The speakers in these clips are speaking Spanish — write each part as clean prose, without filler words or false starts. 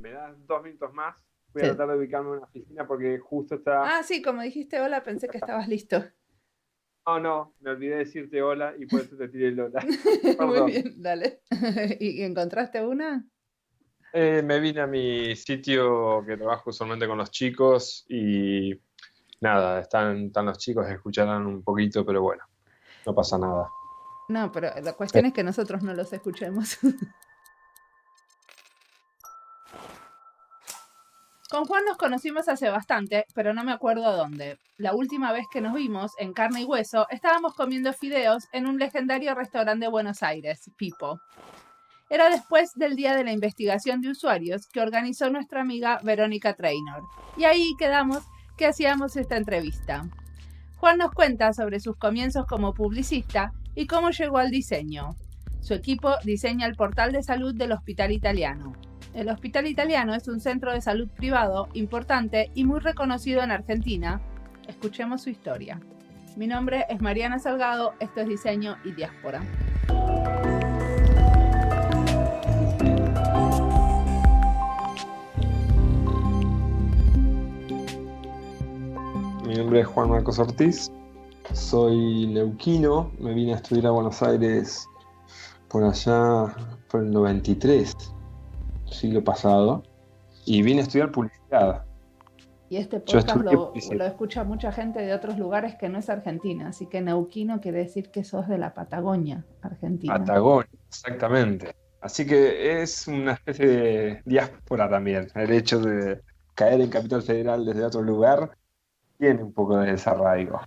¿Me das 2 minutos más? Voy a Sí. tratar de ubicarme en una oficina porque justo está... Ah, sí, como dijiste hola, pensé que estabas listo. Oh, no, me olvidé decirte hola y por eso te tiré el hola. Muy Perdón. bien, dale. ¿Y encontraste una? Me vine a mi sitio que trabajo usualmente con los chicos y nada, están los chicos, escucharán un poquito, pero bueno, no pasa nada. No, pero la Eh, cuestión es que nosotros no los escuchemos. Con Juan nos conocimos hace bastante, pero no me acuerdo dónde. La última vez que nos vimos, en carne y hueso, estábamos comiendo fideos en un legendario restaurante de Buenos Aires, Pipo. Era después del Día de la Investigación de Usuarios que organizó nuestra amiga Verónica Trainor. Y ahí quedamos que hacíamos esta entrevista. Juan nos cuenta sobre sus comienzos como publicista y cómo llegó al diseño. Su equipo diseña el portal de salud del Hospital Italiano. El Hospital Italiano es un centro de salud privado importante y muy reconocido en Argentina. Escuchemos su historia. Mi nombre es Mariana Salgado, esto es Diseño y Diáspora. Mi nombre es Juan Marcos Ortiz, soy neuquino, me vine a estudiar a Buenos Aires por allá, por el 93, siglo pasado, y vine a estudiar publicidad. Y este Yo podcast estudié lo publicidad. escucha mucha gente de otros lugares que no es Argentina, así que neuquino quiere decir que sos de la Patagonia, Argentina. Patagonia, exactamente. Así que es una especie de diáspora también. El hecho de caer en Capital Federal desde otro lugar tiene un poco de desarraigo.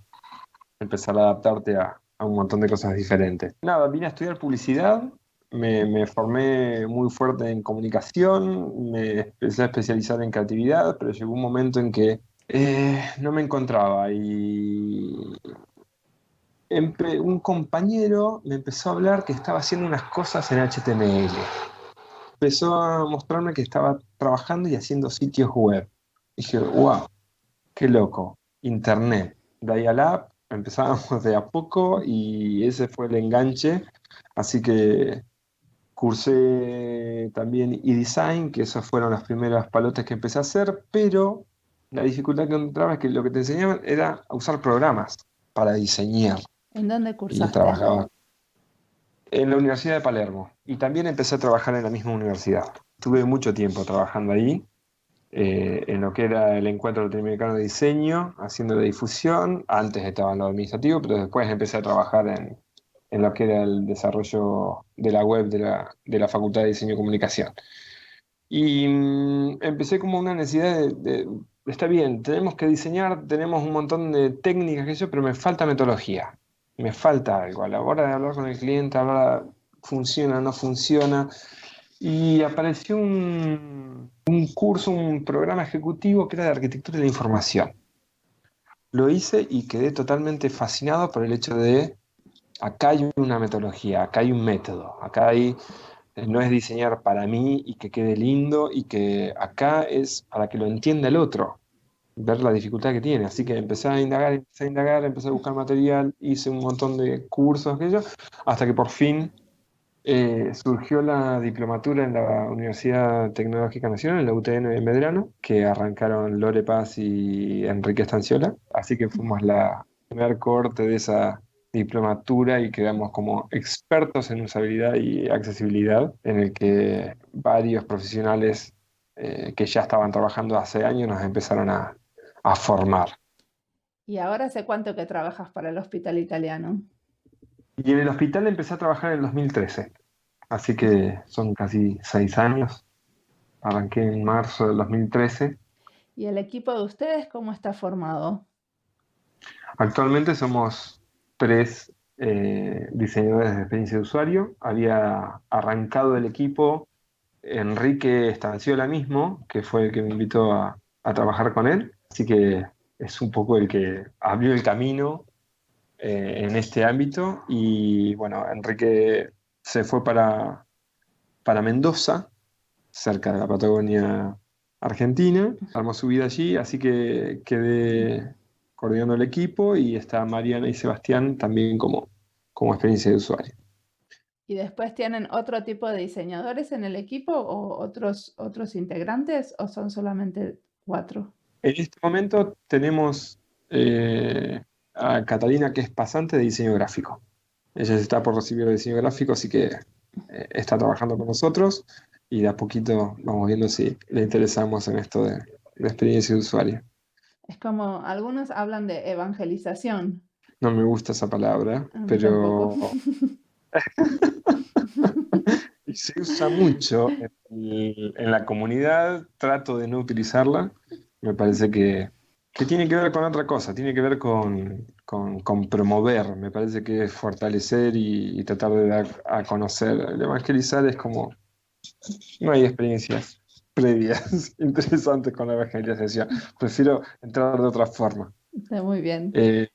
Empezar a adaptarte a un montón de cosas diferentes. Nada, vine a estudiar publicidad, me formé muy fuerte en comunicación, me empecé a especializar en creatividad, pero llegó un momento en que no me encontraba y un compañero me empezó a hablar que estaba haciendo unas cosas en HTML. Empezó a mostrarme que estaba trabajando y haciendo sitios web. Dije, wow, qué loco. Internet, dial-up, empezábamos de a poco y ese fue el enganche. Así que cursé también eDesign, que esos fueron las primeras palotes que empecé a hacer, pero la dificultad que encontraba es que lo que te enseñaban era a usar programas para diseñar. ¿En dónde Y cursaste? trabajaba en la Universidad de Palermo y también empecé a trabajar en la misma universidad. Tuve mucho tiempo trabajando ahí, en lo que era el Encuentro Latinoamericano de Diseño, haciendo la difusión. Antes estaba en lo administrativo, pero después empecé a trabajar en lo que era el desarrollo de la web de la Facultad de Diseño y Comunicación. Y empecé como una necesidad está bien, tenemos que diseñar, tenemos un montón de técnicas, que yo, pero me falta metodología, me falta algo. A la hora de hablar con el cliente, hablar, funciona, no funciona. Y apareció un curso, un programa ejecutivo que era de arquitectura de la información. Lo hice y quedé totalmente fascinado por el hecho de, acá hay una metodología, acá hay un método, acá hay no es diseñar para mí y que quede lindo y que acá es para que lo entienda el otro, ver la dificultad que tiene. Así que empecé a buscar material, hice un montón de cursos, aquello, hasta que por fin surgió la diplomatura en la Universidad Tecnológica Nacional, en la UTN de Medrano, que arrancaron Lore Paz y Enrique Estanciola. Así que fuimos la primer corte de esa diplomatura y quedamos como expertos en usabilidad y accesibilidad, en el que varios profesionales que ya estaban trabajando hace años nos empezaron a formar. ¿Y ahora hace cuánto que trabajas para el Hospital Italiano? Y en el hospital empecé a trabajar en el 2013, así que son casi 6 años. Arranqué en marzo del 2013. ¿Y el equipo de ustedes cómo está formado? Actualmente somos tres diseñadores de experiencia de usuario. Había arrancado el equipo Enrique Estanciola mismo, que fue el que me invitó a trabajar con él. Así que es un poco el que abrió el camino en este ámbito. Y bueno, Enrique se fue para Mendoza, cerca de la Patagonia Argentina, armó su vida allí, así que quedé coordinando el equipo y está Mariana y Sebastián también como experiencia de usuario. ¿Y después tienen otro tipo de diseñadores en el equipo o otros integrantes o son solamente 4? En este momento tenemos a Catalina, que es pasante de diseño gráfico. Ella está por recibir el diseño gráfico, así que está trabajando con nosotros y de a poquito vamos viendo si le interesamos en esto de experiencia de usuario. Es como algunos hablan de evangelización. No me gusta esa palabra, A mí tampoco. pero y se usa mucho en la comunidad. Trato de no utilizarla. Me parece que tiene que ver con otra cosa, tiene que ver con promover. Me parece que es fortalecer y tratar de dar a conocer. El evangelizar es como, no hay experiencias previas interesantes con la evangelización. Prefiero entrar de otra forma. Está muy bien. Eh,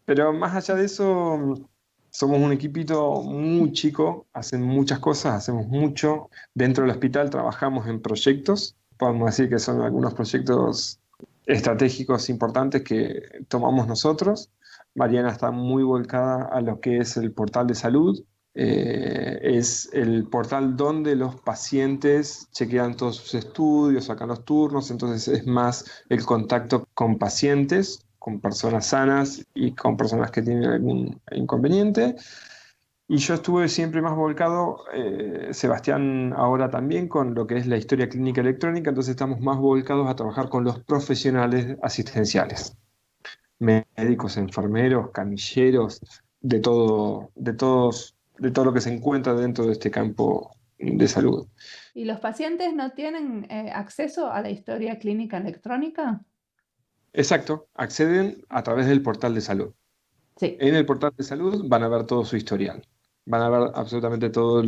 pero más allá de eso, somos un equipito muy chico, hacen muchas cosas, hacemos mucho. Dentro del hospital trabajamos en proyectos, podemos decir que son algunos proyectos estratégicos importantes que tomamos nosotros. Mariana está muy volcada a lo que es el portal de salud. Es el portal donde los pacientes chequean todos sus estudios, sacan los turnos, entonces es más el contacto con pacientes, con personas sanas y con personas que tienen algún inconveniente. Y yo estuve siempre más volcado, Sebastián ahora también, con lo que es la historia clínica electrónica, entonces estamos más volcados a trabajar con los profesionales asistenciales, médicos, enfermeros, camilleros, de todo lo que se encuentra dentro de este campo de salud. ¿Y los pacientes no tienen acceso a la historia clínica electrónica? Exacto, acceden a través del portal de salud. Sí. En el portal de salud van a ver todo su historial, van a ver absolutamente todos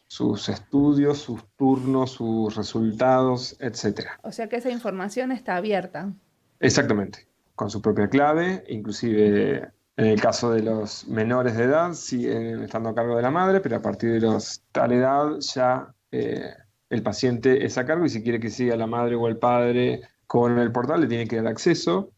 sus estudios, sus turnos, sus resultados, etcétera. O sea que esa información está abierta. Exactamente, con su propia clave, inclusive en el caso de los menores de edad siguen estando a cargo de la madre, pero a partir de los tal edad ya el paciente es a cargo y si quiere que siga la madre o el padre con el portal le tiene que dar acceso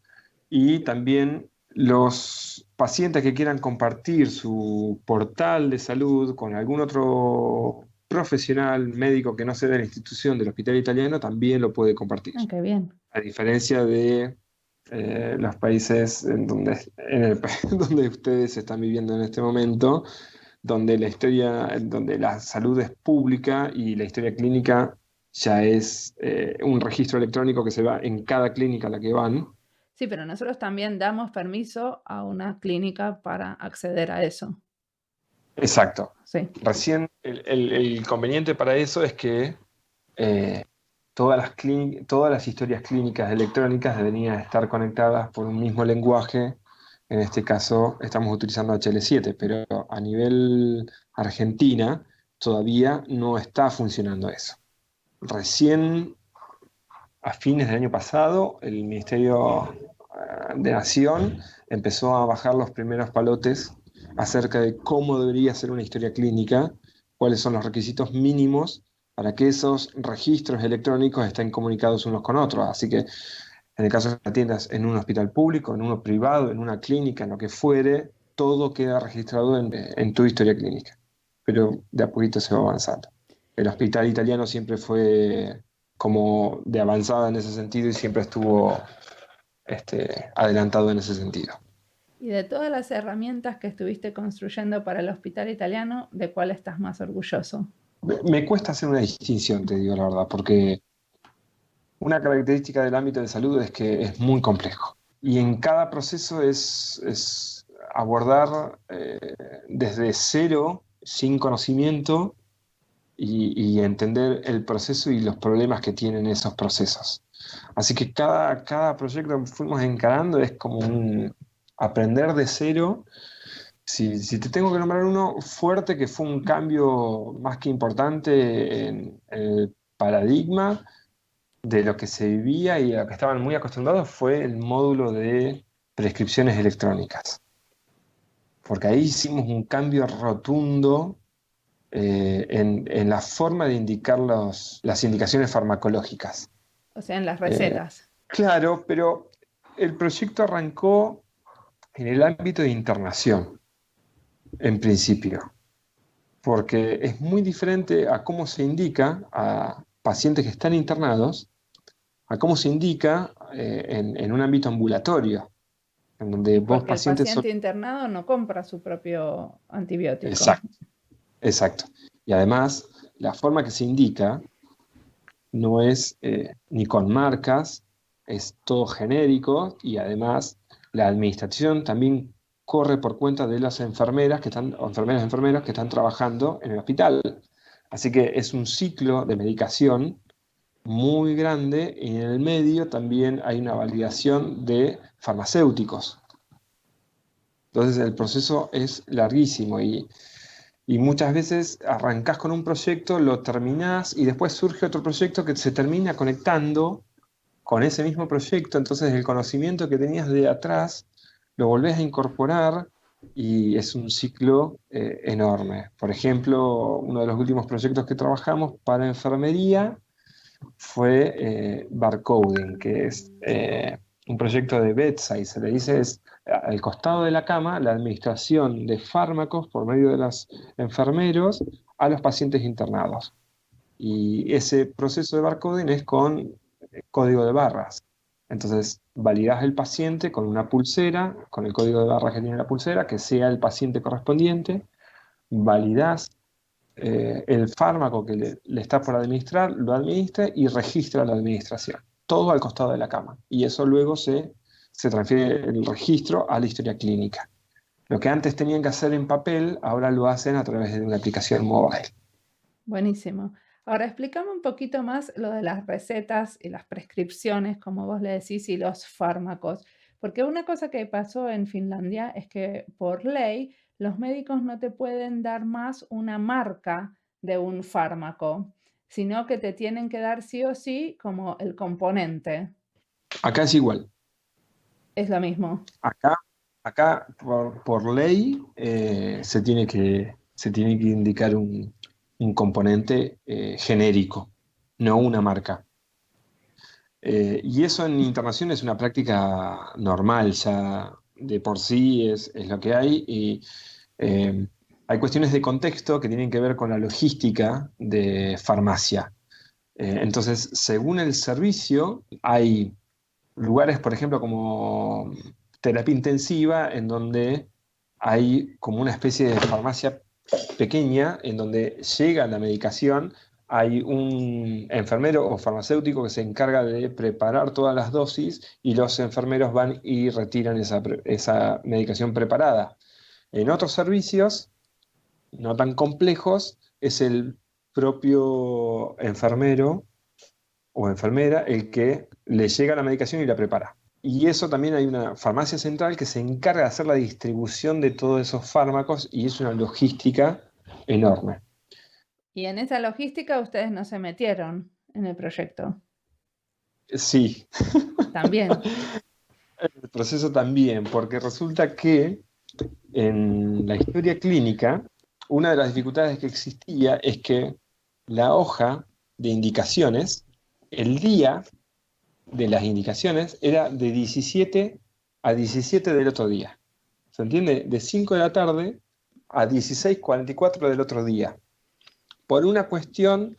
y también los pacientes que quieran compartir su portal de salud con algún otro profesional médico que no sea de la institución del Hospital Italiano también lo puede compartir. Ah, qué bien. A diferencia de los países donde ustedes están viviendo en este momento, donde la historia, donde la salud es pública y la historia clínica ya es un registro electrónico que se va en cada clínica a la que van. Sí, pero nosotros también damos permiso a una clínica para acceder a eso. Exacto. Sí. Recién el inconveniente para eso es que eh, todas las historias clínicas electrónicas deberían estar conectadas por un mismo lenguaje. En este caso estamos utilizando HL7, pero a nivel Argentina todavía no está funcionando eso. Recién a fines del año pasado, el Ministerio de Nación empezó a bajar los primeros palotes acerca de cómo debería ser una historia clínica, cuáles son los requisitos mínimos para que esos registros electrónicos estén comunicados unos con otros. Así que en el caso de que atiendas en un hospital público, en uno privado, en una clínica, en lo que fuere, todo queda registrado en tu historia clínica. Pero de a poquito se va avanzando. El hospital italiano siempre fue como de avanzada en ese sentido y siempre estuvo adelantado en ese sentido. Y de todas las herramientas que estuviste construyendo para el Hospital Italiano, ¿de cuál estás más orgulloso? Me cuesta hacer una distinción, te digo la verdad, porque una característica del ámbito de salud es que es muy complejo. Y en cada proceso es abordar desde cero, sin conocimiento, y entender el proceso y los problemas que tienen esos procesos. Así que cada proyecto que fuimos encarando es como un aprender de cero. Si te tengo que nombrar uno fuerte, que fue un cambio más que importante en el paradigma de lo que se vivía y a lo que estaban muy acostumbrados, fue el módulo de prescripciones electrónicas. Porque ahí hicimos un cambio rotundo en la forma de indicar las indicaciones farmacológicas. O sea, en las Eh, recetas. claro, pero el proyecto arrancó en el ámbito de internación, en principio. porque es muy diferente a cómo se indica a pacientes que están internados, a cómo se indica en un ámbito ambulatorio, en donde Y vos porque el pacientes... paciente internado no compra su propio antibiótico. Exacto, exacto. Y además, la forma que se indica no es ni con marcas, es todo genérico y además la administración también corre por cuenta de las enfermeras que están, o enfermeras que están trabajando en el hospital. Así que es un ciclo de medicación muy grande y en el medio también hay una validación de farmacéuticos. Entonces el proceso es larguísimo y muchas veces arrancás con un proyecto, lo terminás y después surge otro proyecto que se termina conectando con ese mismo proyecto. Entonces el conocimiento que tenías de atrás lo volvés a incorporar y es un ciclo enorme. Por ejemplo, uno de los últimos proyectos que trabajamos para enfermería fue barcoding, que es un proyecto de bedside, se le dice, es al costado de la cama la administración de fármacos por medio de los enfermeros a los pacientes internados. Y ese proceso de barcoding es con código de barras. Entonces, validás el paciente con una pulsera, con el código de barras que tiene la pulsera, que sea el paciente correspondiente, validás el fármaco que le está por administrar, lo administra y registra la administración. Todo al costado de la cama. Y eso luego se transfiere el registro a la historia clínica. Lo que antes tenían que hacer en papel, ahora lo hacen a través de una aplicación móvil. Buenísimo. Ahora explícame un poquito más lo de las recetas y las prescripciones, como vos le decís, y los fármacos. Porque una cosa que pasó en Finlandia es que por ley los médicos no te pueden dar más una marca de un fármaco, sino que te tienen que dar sí o sí como el componente. Acá es igual. Es lo mismo. Acá, acá por ley se tiene que indicar un componente genérico, no una marca. Y eso en internación es una práctica normal, ya de por sí es lo que hay. Y eh, hay cuestiones de contexto que tienen que ver con la logística de farmacia. Entonces, según el servicio, hay lugares, por ejemplo, como terapia intensiva, en donde hay como una especie de farmacia pequeña, en donde llega la medicación, hay un enfermero o farmacéutico que se encarga de preparar todas las dosis y los enfermeros van y retiran esa medicación preparada. En otros servicios, no tan complejos, es el propio enfermero o enfermera el que le llega la medicación y la prepara. Y eso también hay una farmacia central que se encarga de hacer la distribución de todos esos fármacos y es una logística enorme. Y en esa logística ustedes no se metieron en el proyecto. Sí, También. el proceso también, porque resulta que en la historia clínica, una de las dificultades que existía es que la hoja de indicaciones, el día de las indicaciones era de 17 a 17 del otro día. ¿Se entiende? De 5 de la tarde a 16:44 del otro día. Por una cuestión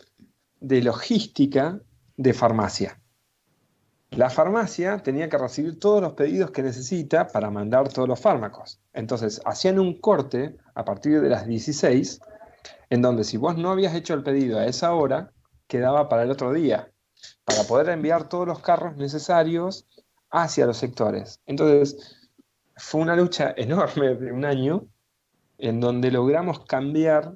de logística de farmacia. La farmacia tenía que recibir todos los pedidos que necesita para mandar todos los fármacos. Entonces, hacían un corte a partir de las 16, en donde si vos no habías hecho el pedido a esa hora, quedaba para el otro día, para poder enviar todos los carros necesarios hacia los sectores. Entonces, fue una lucha enorme de un año en donde logramos cambiar,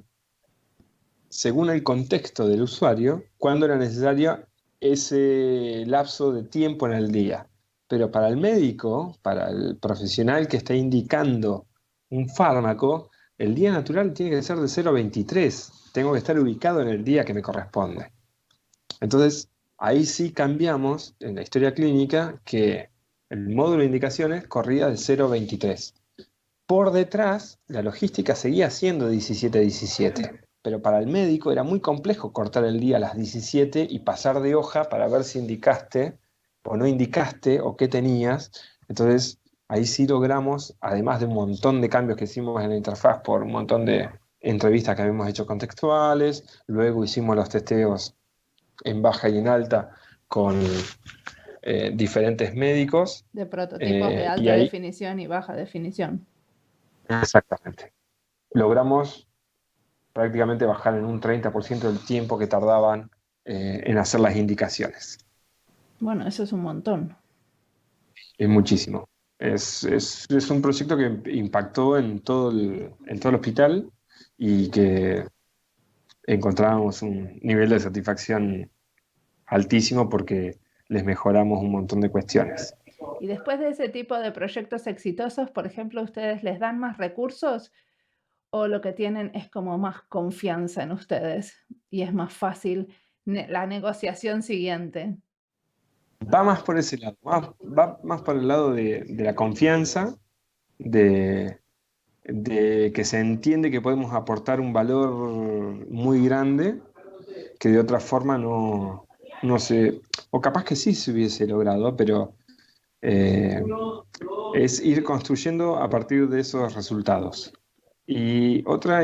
según el contexto del usuario, cuándo era necesario ese lapso de tiempo en el día. Pero para el médico, para el profesional que está indicando un fármaco, el día natural tiene que ser de 0 a 23. Tengo que estar ubicado en el día que me corresponde. Entonces, ahí sí cambiamos en la historia clínica que el módulo de indicaciones corría de 0 a 23. Por detrás, la logística seguía siendo 17 a 17, pero para el médico era muy complejo cortar el día a las 17 y pasar de hoja para ver si indicaste o no indicaste o qué tenías. Entonces, ahí sí logramos, además de un montón de cambios que hicimos en la interfaz por un montón entrevistas que habíamos hecho contextuales, luego hicimos los testeos en baja y en alta con diferentes médicos, De prototipos de y alta ahí definición y baja definición. exactamente logramos prácticamente bajar en un 30% el tiempo que tardaban en hacer las indicaciones. Bueno, eso es un montón. Es muchísimo. Es un proyecto que impactó en todo el hospital y que encontrábamos un nivel de satisfacción altísimo porque les mejoramos un montón de cuestiones. Y después de ese tipo de proyectos exitosos, por ejemplo, ¿ustedes les dan más recursos o lo que tienen es como más confianza en ustedes y es más fácil la negociación siguiente? Va más por ese lado, va más por el lado de la confianza, de, de que se entiende que podemos aportar un valor muy grande que de otra forma no se, o capaz que sí se hubiese logrado, pero eh, es ir construyendo a partir de esos resultados. Y otra,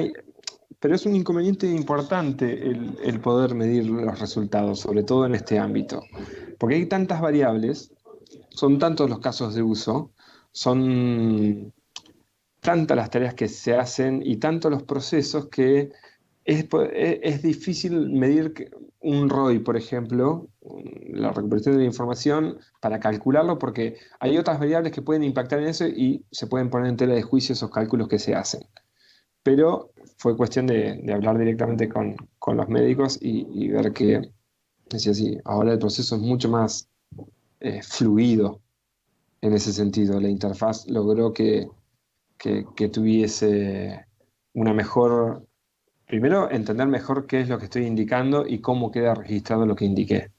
pero es un inconveniente importante el poder medir los resultados, sobre todo en este ámbito, porque hay tantas variables, son tantos los casos de uso, son tantas las tareas que se hacen y tantos los procesos que es difícil medir un ROI, por ejemplo, la recuperación de la información, para calcularlo, porque hay otras variables que pueden impactar en eso y se pueden poner en tela de juicio esos cálculos que se hacen. Pero fue cuestión de hablar directamente con los médicos y ver que, decía así, ahora el proceso es mucho más fluido en ese sentido. La interfaz logró que tuviese una mejor, primero, entender mejor qué es lo que estoy indicando y cómo queda registrado lo que indiqué.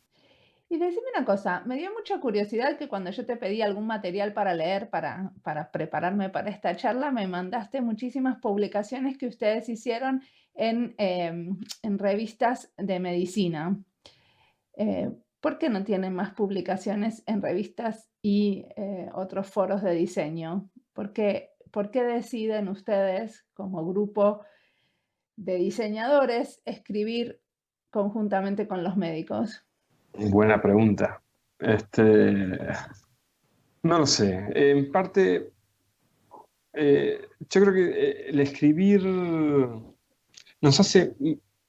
Y decime una cosa, me dio mucha curiosidad que cuando yo te pedí algún material para leer, para prepararme para esta charla, me mandaste muchísimas publicaciones que ustedes hicieron en revistas de medicina. ¿Por qué no tienen más publicaciones en revistas y otros foros de diseño? Por qué deciden ustedes, como grupo de diseñadores, escribir conjuntamente con los médicos? Buena pregunta. Este, no lo sé. En parte, yo creo que el escribir nos hace,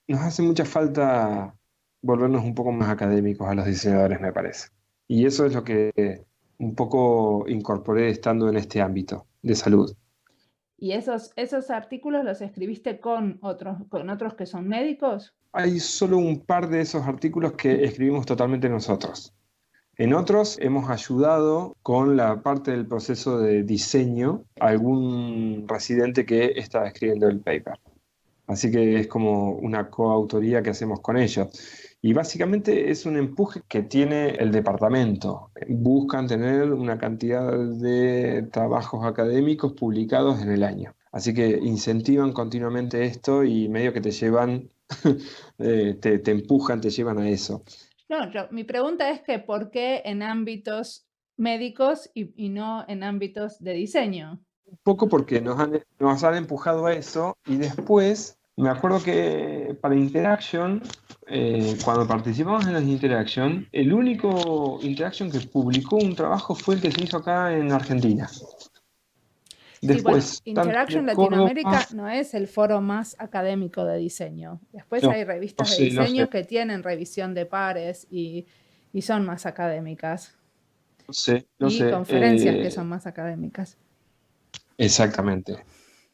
nos hace mucha falta volvernos un poco más académicos a los diseñadores, me parece. Y eso es lo que un poco incorporé estando en este ámbito de salud. ¿Y esos artículos los escribiste con otros que son médicos? Hay solo un par de esos artículos que escribimos totalmente nosotros. En otros hemos ayudado con la parte del proceso de diseño a algún residente que está escribiendo el paper. Así que es como una coautoría que hacemos con ellos. Y básicamente es un empuje que tiene el departamento. Buscan tener una cantidad de trabajos académicos publicados en el año. Así que incentivan continuamente esto y medio que te llevan, te empujan, te llevan a eso. No, mi pregunta es que ¿por qué en ámbitos médicos y no en ámbitos de diseño? Un poco porque nos han empujado a eso y después me acuerdo que para Interaction, cuando participamos en las Interaction, el único Interaction que publicó un trabajo fue el que se hizo acá en Argentina. Sí, bueno, Después, tanto el Interaction de Córdoba, Latinoamérica no es el foro más académico de diseño. Después no, hay lo revistas de sé, lo sé, diseño que tienen revisión de pares y son más académicas. lo sé, lo Y sé. conferencias que son más académicas. Exactamente.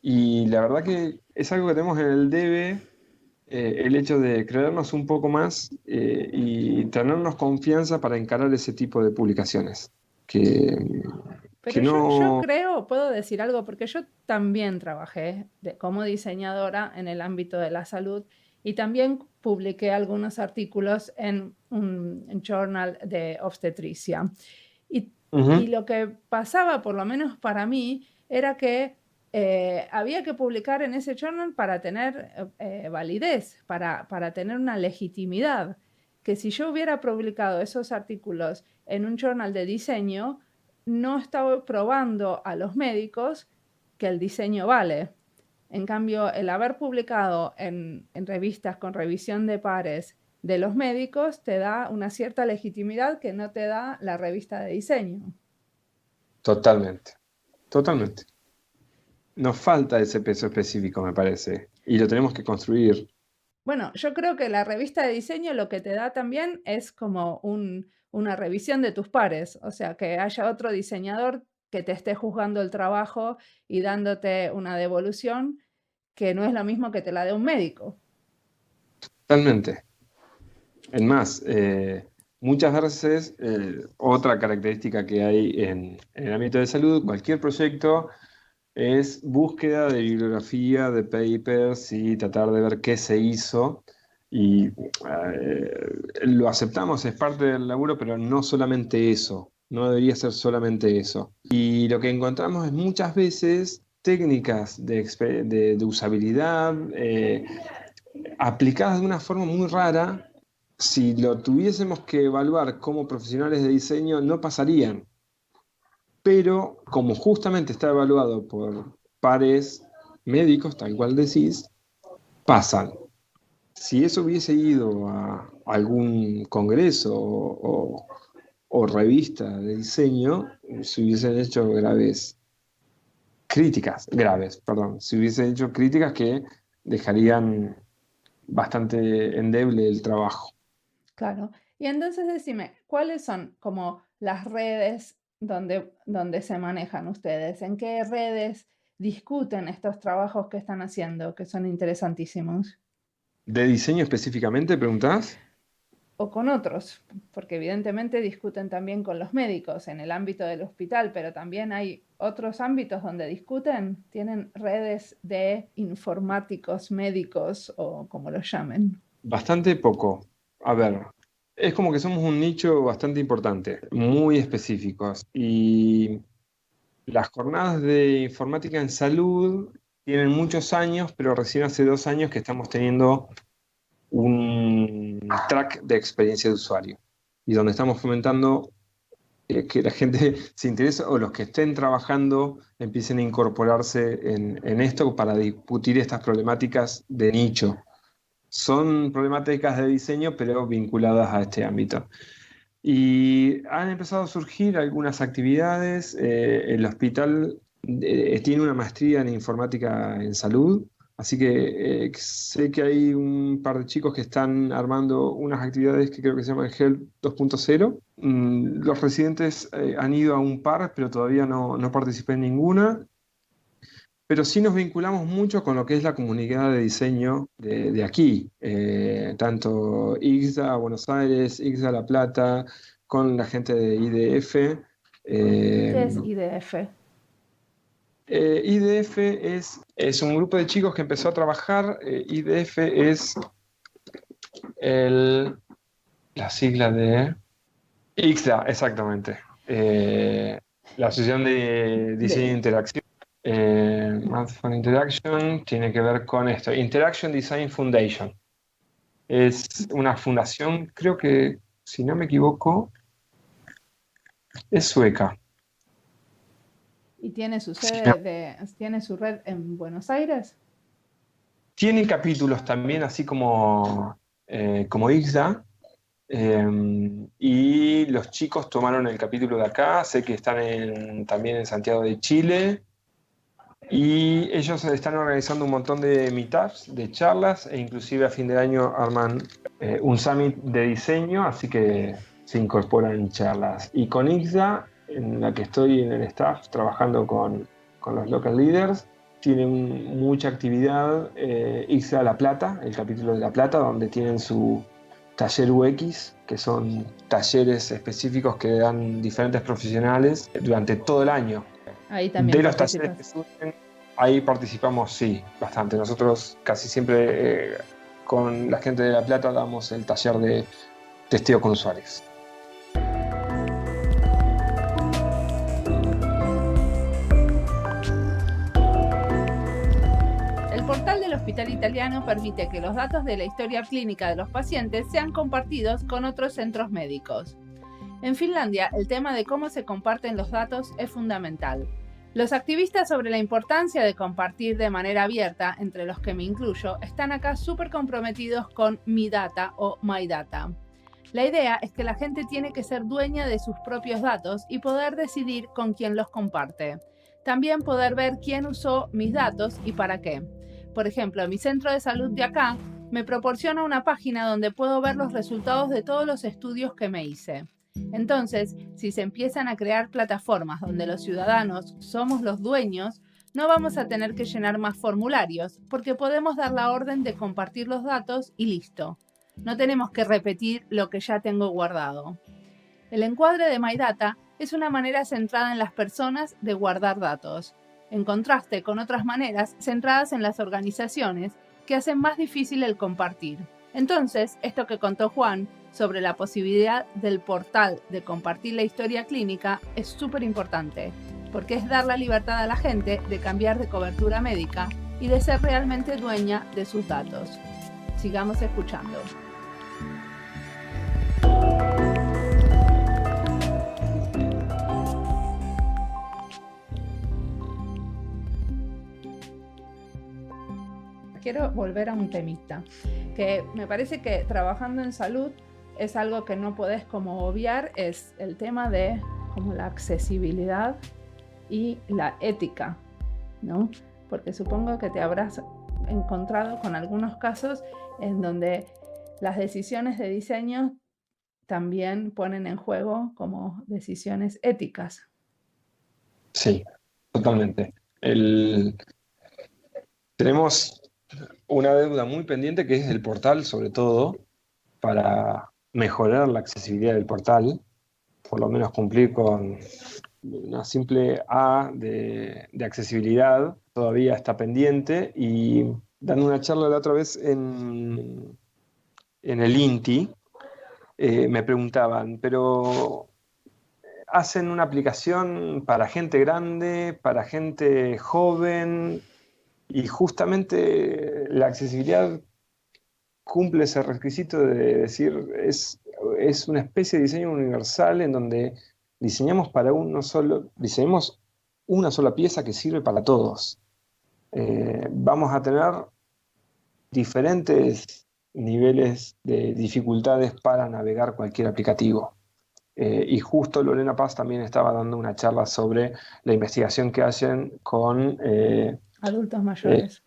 Y la verdad que es algo que tenemos en el debe, el hecho de creernos un poco más y tenernos confianza para encarar ese tipo de publicaciones. Que, Pero que yo no. creo, puedo decir algo, porque yo también trabajé como diseñadora en el ámbito de la salud y también publiqué algunos artículos en un journal de obstetricia. Y, y Ujú. lo que pasaba, por lo menos para mí, era que había que publicar en ese journal para tener validez, para tener una legitimidad. Que si yo hubiera publicado esos artículos en un journal de diseño, no estaba probando a los médicos que el diseño vale. En cambio, el haber publicado en revistas con revisión de pares de los médicos te da una cierta legitimidad que no te da la revista de diseño. Totalmente, totalmente. Nos falta ese peso específico, me parece, y lo tenemos que construir. Bueno, yo creo que la revista de diseño lo que te da también es como una revisión de tus pares, o sea, que haya otro diseñador que te esté juzgando el trabajo y dándote una devolución que no es lo mismo que te la dé un médico. Totalmente. Es más, muchas veces otra característica que hay en el ámbito de salud, cualquier proyecto es búsqueda de bibliografía, de papers y tratar de ver qué se hizo. Y lo aceptamos, es parte del laburo, pero no solamente eso, no debería ser solamente eso. Y lo que encontramos es muchas veces técnicas de usabilidad aplicadas de una forma muy rara. Si lo tuviésemos que evaluar como profesionales de diseño, no pasarían. Pero como justamente está evaluado por pares médicos, tal cual decís, pasan. Si eso hubiese ido a algún congreso o revista de diseño, se hubiesen hecho se hubiesen hecho críticas que dejarían bastante endeble el trabajo. Claro. Y entonces decime, ¿cuáles son como las redes donde se manejan ustedes? ¿En qué redes discuten estos trabajos que están haciendo, que son interesantísimos? ¿De diseño específicamente, preguntás? O con otros, porque evidentemente discuten también con los médicos en el ámbito del hospital, pero también hay otros ámbitos donde discuten, tienen redes de informáticos médicos o como los llamen. Bastante poco. A ver, es como que somos un nicho bastante importante, muy específicos. Y las jornadas de informática en salud tienen muchos años, pero recién hace 2 años que estamos teniendo un track de experiencia de usuario y donde estamos fomentando que la gente se interese o los que estén trabajando empiecen a incorporarse en esto para discutir estas problemáticas de nicho. Son problemáticas de diseño, pero vinculadas a este ámbito. Y han empezado a surgir algunas actividades. El hospital tiene una maestría en informática en salud, así que sé que hay un par de chicos que están armando unas actividades que creo que se llaman Health 2.0. Los residentes han ido a un par, pero todavía no participé en ninguna. Pero sí nos vinculamos mucho con lo que es la comunidad de diseño de aquí, tanto IGSA Buenos Aires, IGSA La Plata, con la gente de IDF. ¿Qué es IDF? IDF es un grupo de chicos que empezó a trabajar. IDF es la sigla de IGSA, exactamente. La Asociación de Diseño e Interacción. Math for Interaction tiene que ver con esto. Interaction Design Foundation. Es una fundación, creo que, si no me equivoco, es sueca. ¿Y tiene su sede, tiene su red en Buenos Aires? Tienen capítulos también, así como IGSA. Y los chicos tomaron el capítulo de acá. Sé que están también en Santiago de Chile. Y ellos están organizando un montón de meetups, de charlas, e inclusive a fin de año arman un summit de diseño, así que se incorporan charlas. Y con IGSA, en la que estoy en el staff trabajando con los local leaders, tienen mucha actividad. IGSA La Plata, el capítulo de La Plata, donde tienen su taller UX, que son talleres específicos que dan diferentes profesionales durante todo el año. Ahí también de los talleres que surgen, ahí participamos, sí, bastante. Nosotros casi siempre con la gente de La Plata damos el taller de testeo con usuarios. El portal del Hospital Italiano permite que los datos de la historia clínica de los pacientes sean compartidos con otros centros médicos. En Finlandia, el tema de cómo se comparten los datos es fundamental. Los activistas sobre la importancia de compartir de manera abierta, entre los que me incluyo, están acá súper comprometidos con Mi Data o My Data. La idea es que la gente tiene que ser dueña de sus propios datos y poder decidir con quién los comparte. También poder ver quién usó mis datos y para qué. Por ejemplo, mi centro de salud de acá me proporciona una página donde puedo ver los resultados de todos los estudios que me hice. Entonces, si se empiezan a crear plataformas donde los ciudadanos somos los dueños, no vamos a tener que llenar más formularios, porque podemos dar la orden de compartir los datos y listo. No tenemos que repetir lo que ya tengo guardado. El encuadre de My Data es una manera centrada en las personas de guardar datos, en contraste con otras maneras centradas en las organizaciones que hacen más difícil el compartir. Entonces, esto que contó Juan sobre la posibilidad del portal de compartir la historia clínica es súper importante, porque es dar la libertad a la gente de cambiar de cobertura médica y de ser realmente dueña de sus datos. Sigamos escuchando. Quiero volver a un temita, que me parece que trabajando en salud es algo que no podés como obviar, es el tema de como la accesibilidad y la ética, ¿no? Porque supongo que te habrás encontrado con algunos casos en donde las decisiones de diseño también ponen en juego como decisiones éticas. Sí, totalmente. Tenemos una deuda muy pendiente que es el portal, sobre todo, para mejorar la accesibilidad del portal, por lo menos cumplir con una simple A de accesibilidad, todavía está pendiente. Y dando una charla la otra vez en el INTI, me preguntaban, pero ¿hacen una aplicación para gente grande, para gente joven? Y justamente la accesibilidad cumple ese requisito de decir, es una especie de diseño universal en donde diseñamos diseñamos una sola pieza que sirve para todos. Vamos a tener diferentes niveles de dificultades para navegar cualquier aplicativo. Y justo Lorena Paz también estaba dando una charla sobre la investigación que hacen con Adultos mayores.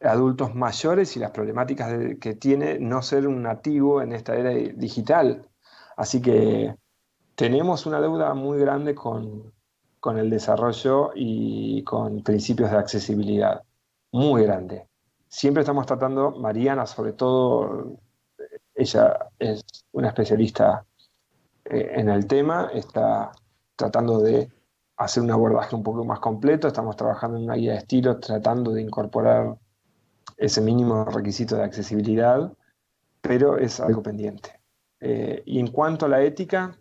adultos mayores y las problemáticas que tiene no ser un nativo en esta era digital. Así que tenemos una deuda muy grande con el desarrollo y con principios de accesibilidad, muy grande. Siempre estamos tratando, Mariana sobre todo, ella es una especialista en el tema, está tratando de hacer un abordaje un poco más completo, estamos trabajando en una guía de estilo, tratando de incorporar ese mínimo requisito de accesibilidad, pero es algo pendiente. Y en cuanto a la ética,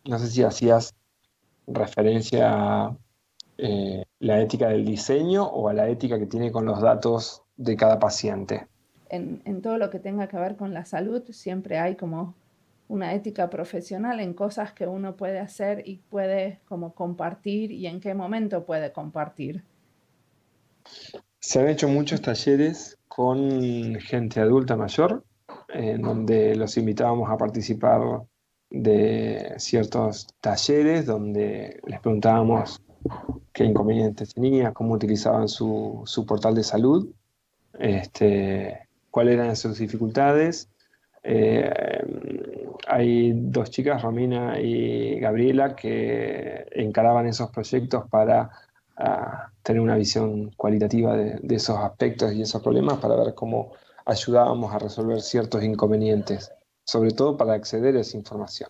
no sé si hacías referencia a la ética del diseño o a la ética que tiene con los datos de cada paciente. En todo lo que tenga que ver con la salud siempre hay como una ética profesional en cosas que uno puede hacer y puede como compartir y en qué momento puede compartir. Se han hecho muchos talleres con gente adulta mayor, en donde los invitábamos a participar de ciertos talleres, donde les preguntábamos qué inconvenientes tenía, cómo utilizaban su portal de salud, cuáles eran sus dificultades. Hay dos chicas, Romina y Gabriela, que encaraban esos proyectos para tener una visión cualitativa de esos aspectos y esos problemas para ver cómo ayudábamos a resolver ciertos inconvenientes, sobre todo para acceder a esa información.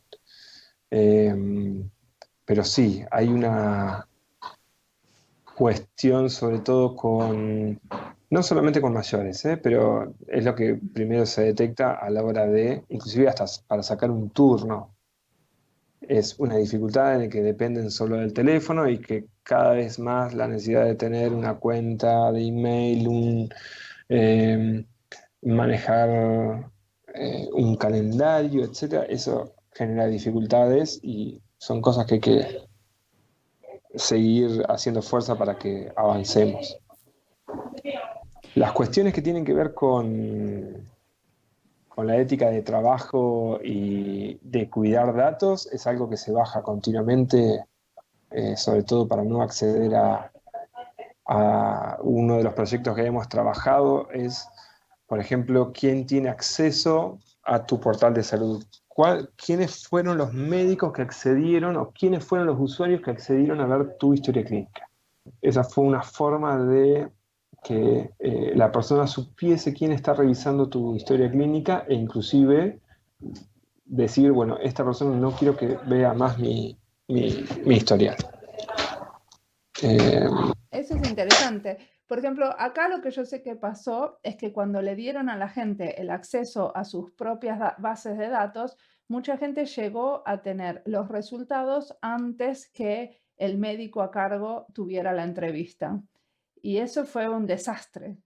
Pero sí, hay una cuestión sobre todo no solamente con mayores, pero es lo que primero se detecta a la hora de, inclusive hasta para sacar un turno. Es una dificultad en la que dependen solo del teléfono y que cada vez más la necesidad de tener una cuenta de email, eh, manejar un calendario, etcétera, eso genera dificultades y son cosas que hay que seguir haciendo fuerza para que avancemos. Las cuestiones que tienen que ver con la ética de trabajo y de cuidar datos es algo que se baja continuamente, sobre todo para no acceder a uno de los proyectos que hemos trabajado, es, por ejemplo, quién tiene acceso a tu portal de salud. ¿Quiénes fueron los médicos que accedieron o quiénes fueron los usuarios que accedieron a ver tu historia clínica? Esa fue una forma de que la persona supiese quién está revisando tu historia clínica e inclusive decir, bueno, esta persona no quiero que vea más mi historial. Eh, Eso es interesante. Por ejemplo, acá lo que yo sé que pasó es que cuando le dieron a la gente el acceso a sus propias bases de datos, mucha gente llegó a tener los resultados antes que el médico a cargo tuviera la entrevista. Y eso fue un desastre.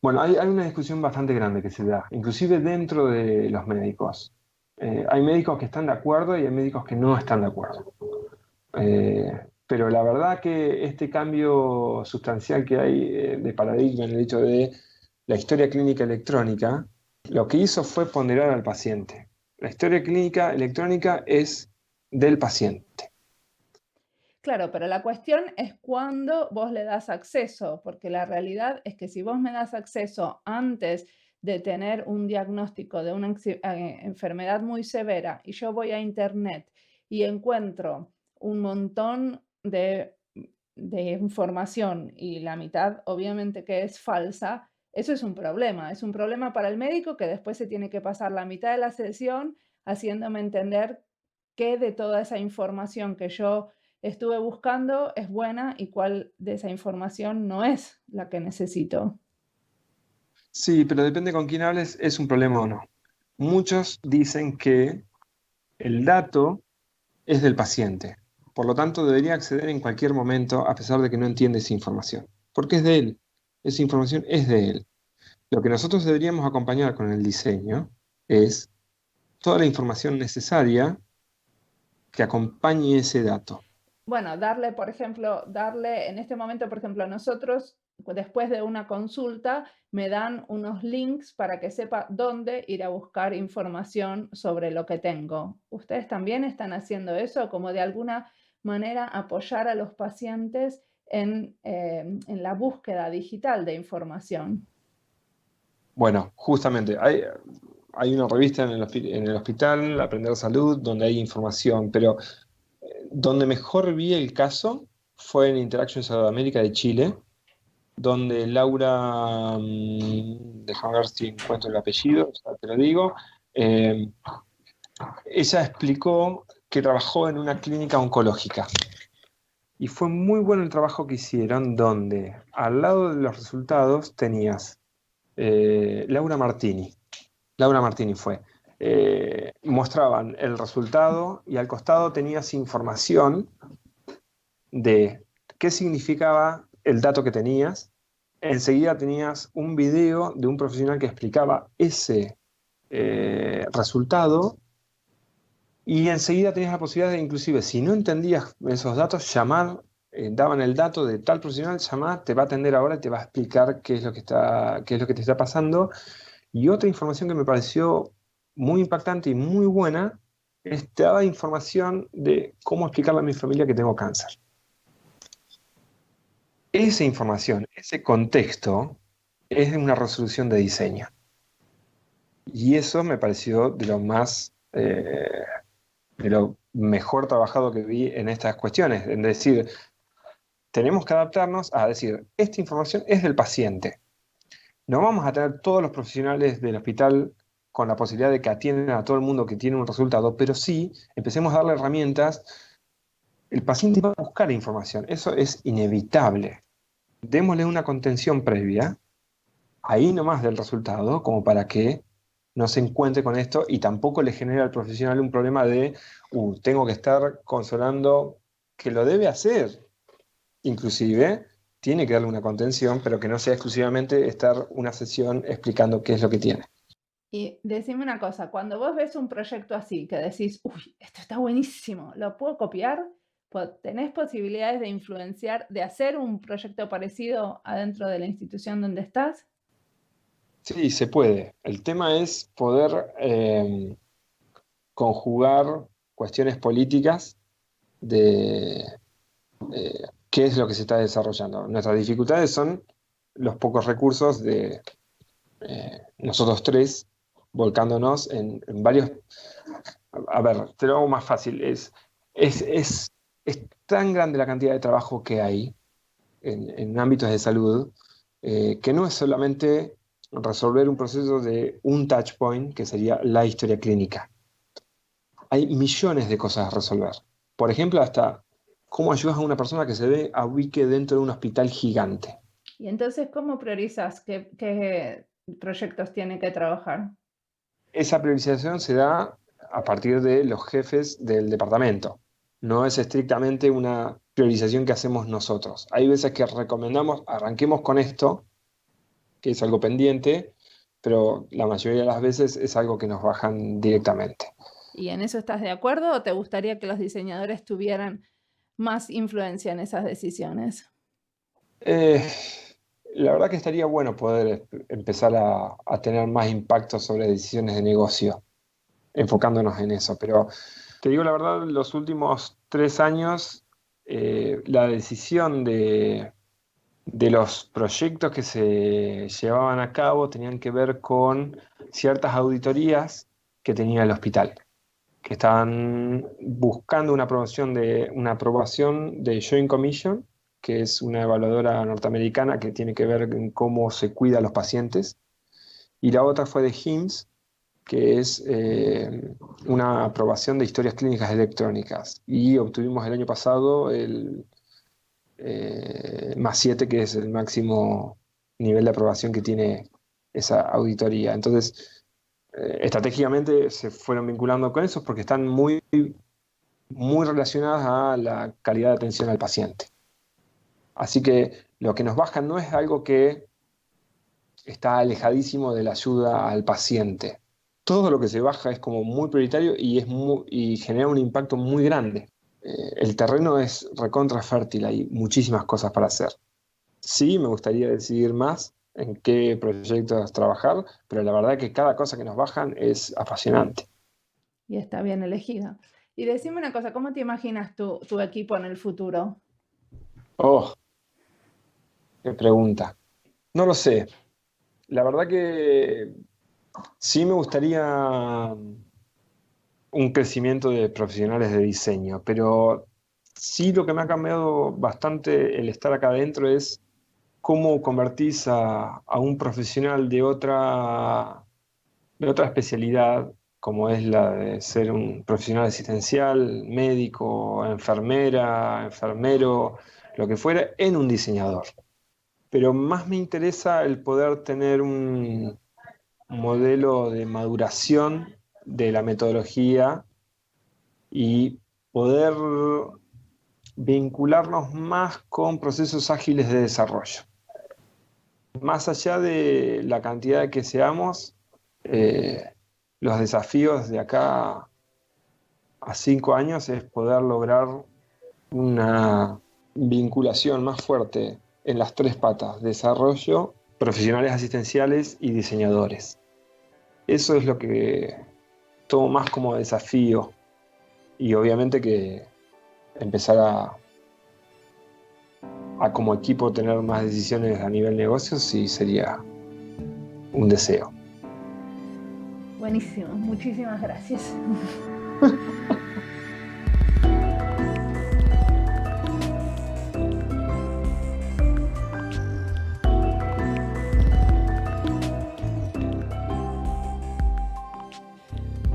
bueno, hay una discusión bastante grande que se da, inclusive dentro de los médicos. Hay médicos que están de acuerdo y hay médicos que no están de acuerdo. Pero la verdad que este cambio sustancial que hay de paradigma en el hecho de la historia clínica electrónica, lo que hizo fue ponderar al paciente. La historia clínica electrónica es del paciente. Claro, pero la cuestión es cuándo vos le das acceso, porque la realidad es que si vos me das acceso antes de tener un diagnóstico de una enfermedad muy severa y yo voy a internet y encuentro un montón de información y la mitad obviamente que es falsa, eso es un problema. Es un problema para el médico que después se tiene que pasar la mitad de la sesión haciéndome entender qué de toda esa información que yo estuve buscando es buena y cuál de esa información no es la que necesito. Sí, pero depende con quién hables, es un problema o no. Muchos dicen que el dato es del paciente. Por lo tanto, debería acceder en cualquier momento a pesar de que no entiende esa información. Porque es de él. Esa información es de él. Lo que nosotros deberíamos acompañar con el diseño es toda la información necesaria que acompañe ese dato. Bueno, darle, por ejemplo, darle en este momento, por ejemplo, a nosotros, después de una consulta, me dan unos links para que sepa dónde ir a buscar información sobre lo que tengo. ¿Ustedes también están haciendo eso, como de alguna manera apoyar a los pacientes en la búsqueda digital de información? Bueno, justamente, hay una revista en el hospital, Aprender Salud, donde hay información, pero donde mejor vi el caso fue en Interaction Sudamérica de Chile, donde Laura, déjame ver si encuentro el apellido, ya te lo digo, eh, ella explicó que trabajó en una clínica oncológica. Y fue muy bueno el trabajo que hicieron, donde al lado de los resultados tenías Laura Martini. Laura Martini fue. Mostraban el resultado y al costado tenías información de qué significaba el dato que tenías. Enseguida tenías un video de un profesional que explicaba ese resultado y enseguida tenías la posibilidad de, inclusive, si no entendías esos datos, llamar, daban el dato de tal profesional, llamar, te va a atender ahora y te va a explicar qué es lo que te está pasando. Y otra información que me pareció muy impactante y muy buena es te daba información de cómo explicarle a mi familia que tengo cáncer. Esa información, ese contexto, es una resolución de diseño. Y eso me pareció de lo mejor trabajado que vi en estas cuestiones. Es decir, tenemos que adaptarnos a decir, esta información es del paciente. No vamos a tener todos los profesionales del hospital con la posibilidad de que atiendan a todo el mundo que tiene un resultado, pero sí, empecemos a darle herramientas. El paciente va a buscar información, eso es inevitable. Démosle una contención previa, ahí nomás del resultado, como para que no se encuentre con esto y tampoco le genere al profesional un problema de, tengo que estar consolando, que lo debe hacer, inclusive, tiene que darle una contención, pero que no sea exclusivamente estar una sesión explicando qué es lo que tiene. Y decime una cosa, cuando vos ves un proyecto así, que decís, uy, esto está buenísimo, ¿lo puedo copiar? ¿Tenés posibilidades de influenciar, de hacer un proyecto parecido adentro de la institución donde estás? Sí, se puede. El tema es poder conjugar cuestiones políticas de qué es lo que se está desarrollando. Nuestras dificultades son los pocos recursos de nosotros tres volcándonos en varios. A ver, te lo hago más fácil. Es, es, es tan grande la cantidad de trabajo que hay en ámbitos de salud que no es solamente resolver un proceso de un touch point, que sería la historia clínica. Hay millones de cosas a resolver. Por ejemplo, hasta cómo ayudas a una persona que se ve a ubique dentro de un hospital gigante. Y entonces, ¿cómo priorizas qué proyectos tiene que trabajar? Esa priorización se da a partir de los jefes del departamento. No es estrictamente una priorización que hacemos nosotros. Hay veces que recomendamos, arranquemos con esto, que es algo pendiente, pero la mayoría de las veces es algo que nos bajan directamente. ¿Y en eso estás de acuerdo o te gustaría que los diseñadores tuvieran más influencia en esas decisiones? Eh, la verdad que estaría bueno poder empezar a tener más impacto sobre decisiones de negocio, enfocándonos en eso, pero te digo la verdad, los últimos 3 años, la decisión de los proyectos que se llevaban a cabo tenían que ver con ciertas auditorías que tenía el hospital, que estaban buscando una aprobación de Joint Commission, que es una evaluadora norteamericana que tiene que ver en cómo se cuida a los pacientes, y la otra fue de HIMSS, que es una aprobación de historias clínicas electrónicas. Y obtuvimos el año pasado el +7, que es el máximo nivel de aprobación que tiene esa auditoría. Entonces, estratégicamente se fueron vinculando con eso porque están muy, muy relacionadas a la calidad de atención al paciente. Así que lo que nos baja no es algo que está alejadísimo de la ayuda al paciente. Todo lo que se baja es como muy prioritario y genera un impacto muy grande. El terreno es recontra fértil, hay muchísimas cosas para hacer. Sí, me gustaría decidir más en qué proyectos trabajar, pero la verdad que cada cosa que nos bajan es apasionante. Y está bien elegida. Y decime una cosa, ¿cómo te imaginas tu equipo en el futuro? Oh, qué pregunta. No lo sé. La verdad que sí me gustaría un crecimiento de profesionales de diseño, pero sí lo que me ha cambiado bastante el estar acá adentro es cómo convertís a un profesional de otra especialidad, como es la de ser un profesional asistencial, médico, enfermera, enfermero, lo que fuera, en un diseñador. Pero más me interesa el poder tener un modelo de maduración de la metodología y poder vincularnos más con procesos ágiles de desarrollo. Más allá de la cantidad que seamos, eh, los desafíos de acá a 5 años es poder lograr una vinculación más fuerte en las tres patas: desarrollo, profesionales asistenciales y diseñadores. Eso es lo que tomo más como desafío, y obviamente que empezar a como equipo tener más decisiones a nivel negocio sí sería un deseo. Buenísimo, muchísimas gracias.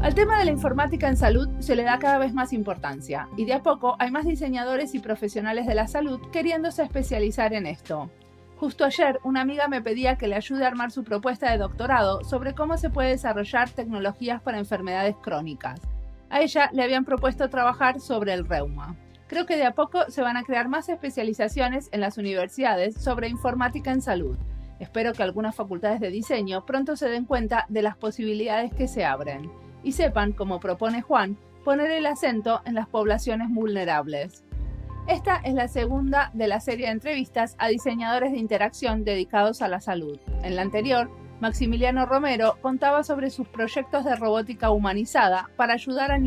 Al tema de la informática en salud se le da cada vez más importancia y de a poco hay más diseñadores y profesionales de la salud queriéndose especializar en esto. Justo ayer una amiga me pedía que le ayude a armar su propuesta de doctorado sobre cómo se puede desarrollar tecnologías para enfermedades crónicas. A ella le habían propuesto trabajar sobre el reuma. Creo que de a poco se van a crear más especializaciones en las universidades sobre informática en salud. Espero que algunas facultades de diseño pronto se den cuenta de las posibilidades que se abren y sepan, como propone Juan, poner el acento en las poblaciones vulnerables. Esta es la segunda de la serie de entrevistas a diseñadores de interacción dedicados a la salud. En la anterior, Maximiliano Romero contaba sobre sus proyectos de robótica humanizada para ayudar a